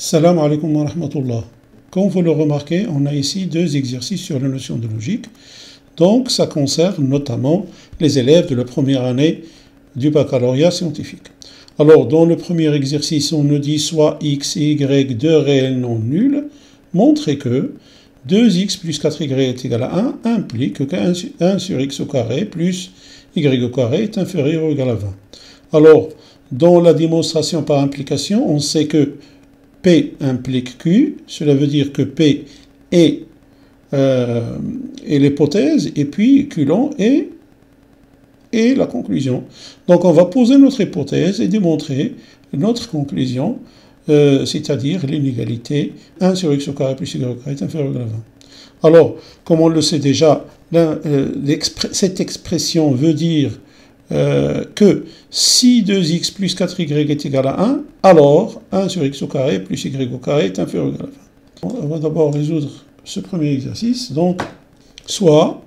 Salam alaikum wa rahmatullah. Comme vous le remarquez, on a ici deux exercices sur la notion de logique. Donc, ça concerne notamment les élèves de la première année du baccalauréat scientifique. Alors, dans le premier exercice, on nous dit soit x et y, deux réels non nuls, montrez que 2x plus 4y est égal à 1 implique que 1 sur x au carré plus y au carré est inférieur ou égal à 20. Alors, dans la démonstration par implication, on sait que P implique Q, cela veut dire que P est l'hypothèse, et puis Q long est la conclusion. Donc on va poser notre hypothèse et démontrer notre conclusion, c'est-à-dire l'inégalité 1 sur x au carré plus y au carré est inférieur à 20. Alors, comme on le sait déjà, cette expression veut dire que si 2x plus 4y est égal à 1, alors 1 sur x au carré plus y au carré est inférieur ou égal à 20. On va d'abord résoudre ce premier exercice. Donc, soit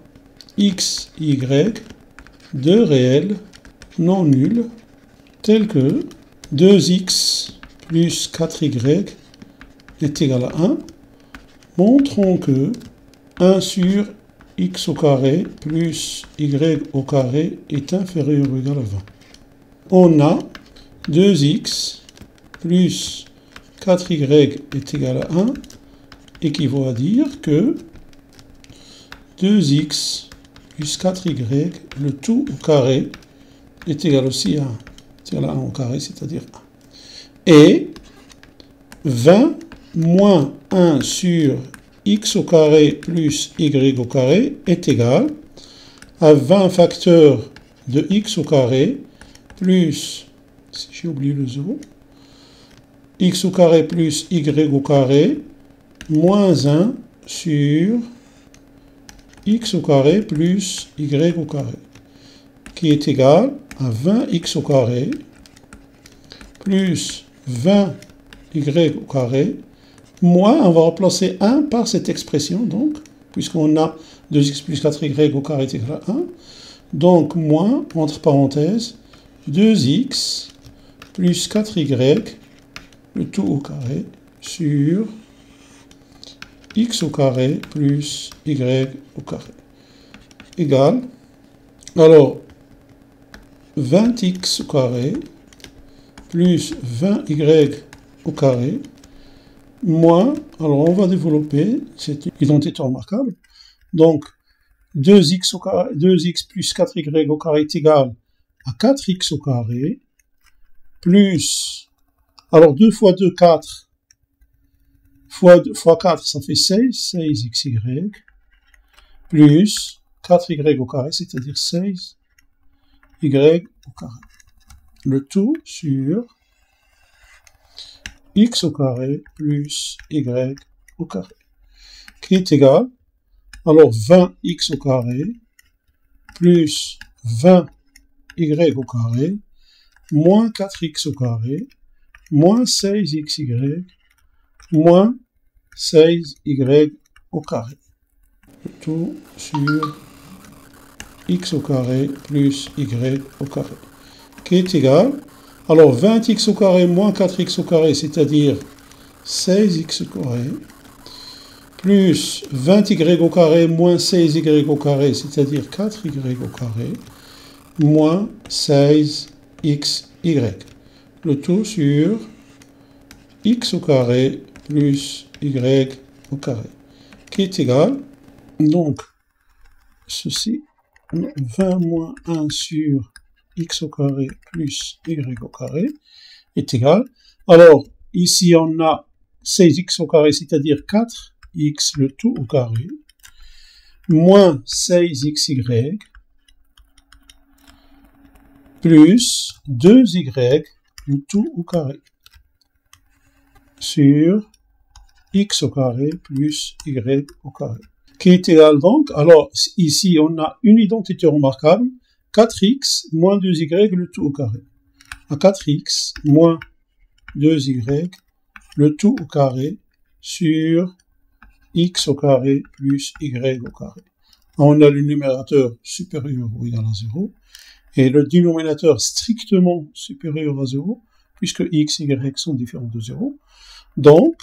x, y, deux réels non nuls, tels que 2x plus 4y est égal à 1, montrons que 1 sur x au carré plus y au carré est inférieur ou égal à 20. On a 2x plus 4y est égal à 1 équivaut à dire que 2x plus 4y, le tout au carré, est égal aussi à 1. C'est égal à 1 au carré, c'est-à-dire 1. Et 20 moins 1 sur x au carré plus y au carré est égal à 20 facteurs de x au carré plus, si j'ai oublié le 0, x au carré plus y au carré moins 1 sur x au carré plus y au carré, qui est égal à 20x au carré plus 20y au carré, moins, on va remplacer 1 par cette expression, donc, puisqu'on a 2x plus 4y au carré est égal à 1, donc moins, entre parenthèses, 2x plus 4y, le tout au carré, sur x au carré plus y au carré, égale, alors, 20x au carré plus 20y au carré, moins, alors on va développer cette identité remarquable, donc 2x, au carré, 2x plus 4y au carré est égal à 4x au carré, plus, alors 2 fois 2, 4, fois 4, ça fait 16, 16xy, plus 4y au carré, c'est-à-dire 16y au carré. Le tout sur x au carré plus y au carré, qui est égal, alors 20x au carré plus 20y au carré moins 4x au carré moins 16xy moins 16y au carré. Le tout sur x au carré plus y au carré, qui est égal, alors 20x au carré moins 4x au carré, c'est-à-dire 16x au carré, plus 20y au carré moins 16y au carré, c'est-à-dire 4y au carré, moins 16xy. Le tout sur x au carré plus y au carré, qui est égal, donc, ceci, 20 moins 1 sur x au carré plus y au carré est égal. Alors, ici, on a 16x au carré, c'est-à-dire 4x le tout au carré, moins 16xy, plus 2y le tout au carré, sur x au carré plus y au carré, qui est égal donc, alors ici on a une identité remarquable, 4x moins 2y le tout au carré, à 4x moins 2y le tout au carré sur x au carré plus y au carré. On a le numérateur supérieur ou égal à 0, et le dénominateur strictement supérieur à 0, puisque x et y sont différents de 0. Donc,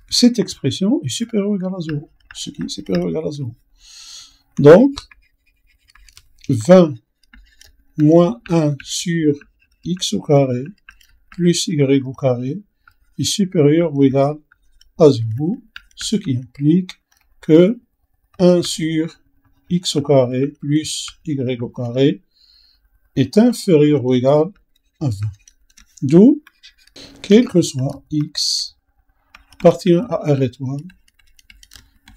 cette expression est supérieure ou égale à 0. Ce qui est supérieur ou égal à 0. Donc, 20 moins 1 sur x au carré plus y au carré est supérieur ou égal à 0, ce qui implique que 1 sur x au carré plus y au carré est inférieur ou égal à 20. D'où, quel que soit x appartient à R étoile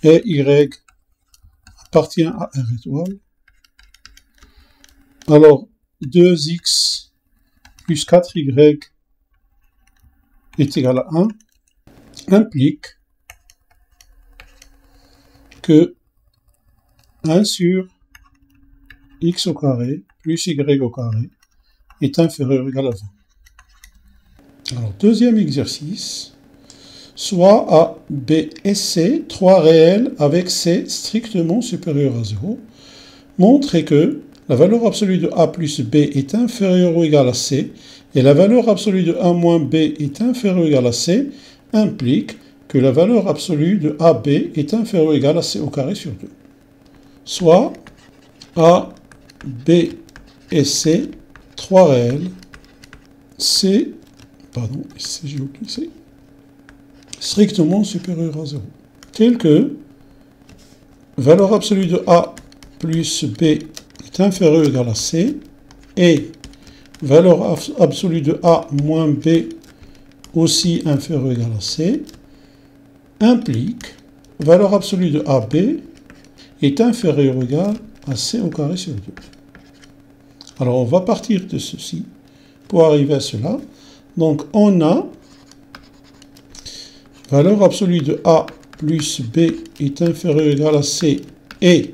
et y appartient à R étoile, alors 2x plus 4y est égal à 1 implique que 1 sur x au carré plus y au carré est inférieur ou égal à 20. Alors, deuxième exercice, soit A, B et C, 3 réels avec C strictement supérieur à 0, montrez que la valeur absolue de A plus B est inférieure ou égale à C, et la valeur absolue de A moins B est inférieure ou égale à C, implique que la valeur absolue de AB est inférieure ou égale à C au carré sur 2. Soit A, B et C, 3 réels, C, j'ai oublié C, strictement supérieur à 0. Tel que valeur absolue de A plus B est inférieure ou égale à C, et valeur absolue de A moins B aussi inférieure ou égale à C, implique valeur absolue de AB est inférieure ou égale à C au carré sur 2. Alors on va partir de ceci pour arriver à cela. Donc on a valeur absolue de A plus B est inférieure ou égale à C, et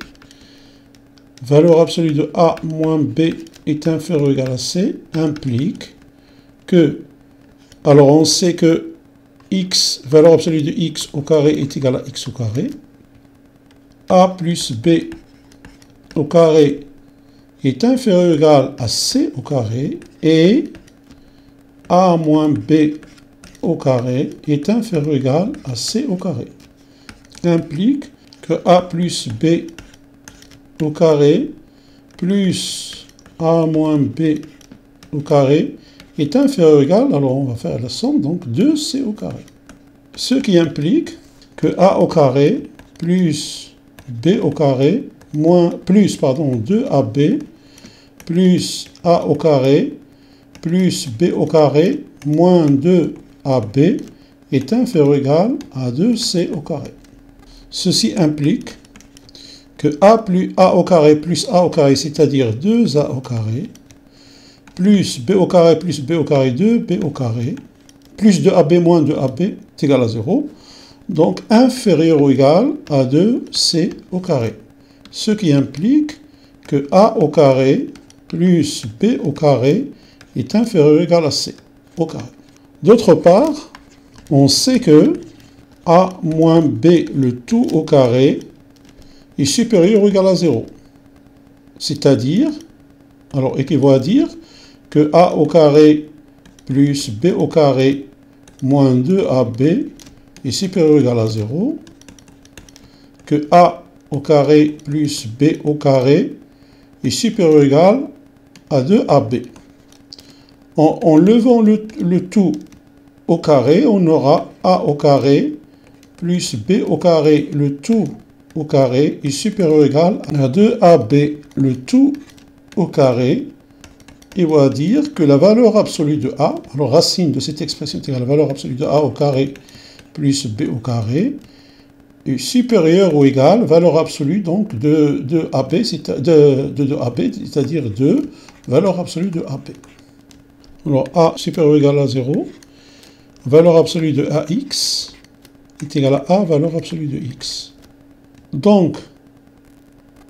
valeur absolue de A moins B est inférieure ou égale à C, implique que, alors on sait que x, valeur absolue de x au carré est égale à x au carré, A plus B au carré est inférieur ou égal à C au carré, et A moins B au carré est inférieur ou égal à C au carré. Implique que A plus B au carré plus A moins B au carré est inférieur ou égal, alors on va faire la somme, donc 2C au carré. Ce qui implique que A au carré plus B au carré plus 2AB plus A au carré plus B au carré moins 2AB est inférieur ou égal à 2C au carré. Ceci implique que A plus A au carré plus A au carré, c'est-à-dire 2A au carré, plus B au carré plus B au carré 2B au carré, plus 2AB moins 2AB est égal à 0, donc inférieur ou égal à 2C au carré. Ce qui implique que A au carré plus B au carré est inférieur ou égal à C au carré. D'autre part, on sait que A moins B le tout au carré est supérieur ou égal à 0. C'est-à-dire, alors équivaut à dire que A au carré plus B au carré moins 2AB est supérieur ou égal à 0, que A au carré plus B au carré est supérieur ou égal à 2AB. En levant le tout au carré, on aura A au carré plus B au carré le tout au carré est supérieur ou égal à 2AB le tout au carré. Il va dire que la valeur absolue de A, alors racine de cette expression est égale à la valeur absolue de A au carré plus B au carré, est supérieure ou égale valeur absolue donc de 2AB, c'est-à-dire 2 valeur absolue de AB. Alors A supérieur ou égal à 0, valeur absolue de AX est égale à A valeur absolue de X. Donc,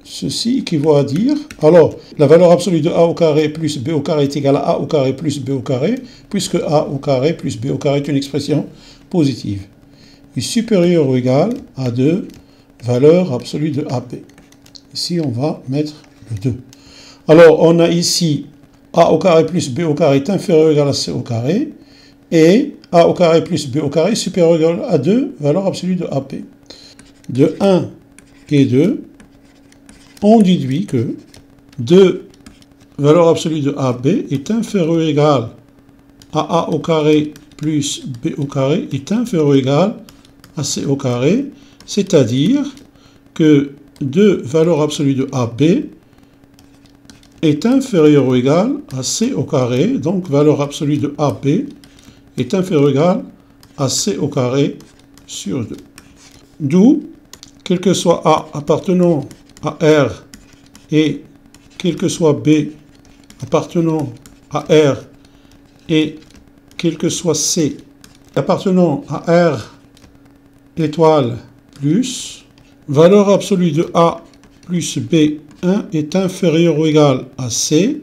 ceci équivaut à dire, alors, la valeur absolue de A au carré plus B au carré est égale à A au carré plus B au carré, puisque A au carré plus B au carré est une expression positive. Est supérieur ou égal à 2 valeur absolue de AB. Ici, on va mettre le 2. Alors, on a ici A au carré plus B au carré est inférieur ou égal à C au carré, et A au carré plus B au carré est supérieur ou égal à 2, valeur absolue de AP. De 1 et 2, on déduit que 2, valeur absolue de AB, est inférieur ou égal à A au carré plus B au carré est inférieur ou égal à C au carré, c'est-à-dire que 2, valeur absolue de AB, est inférieur ou égal à C au carré, donc valeur absolue de AB est inférieur ou égal à C au carré sur 2. D'où, quel que soit A appartenant à R et quel que soit B appartenant à R et quel que soit C appartenant à R étoile plus, valeur absolue de A plus B1 est inférieure ou égale à C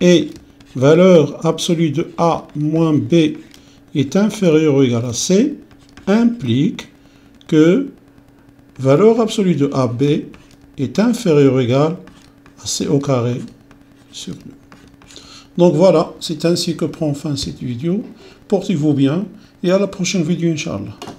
et valeur absolue de A moins B est inférieure ou égale à C implique que valeur absolue de AB est inférieure ou égale à C au carré sur 2. Donc voilà, c'est ainsi que prend fin cette vidéo. Portez-vous bien et à la prochaine vidéo, Inch'Allah.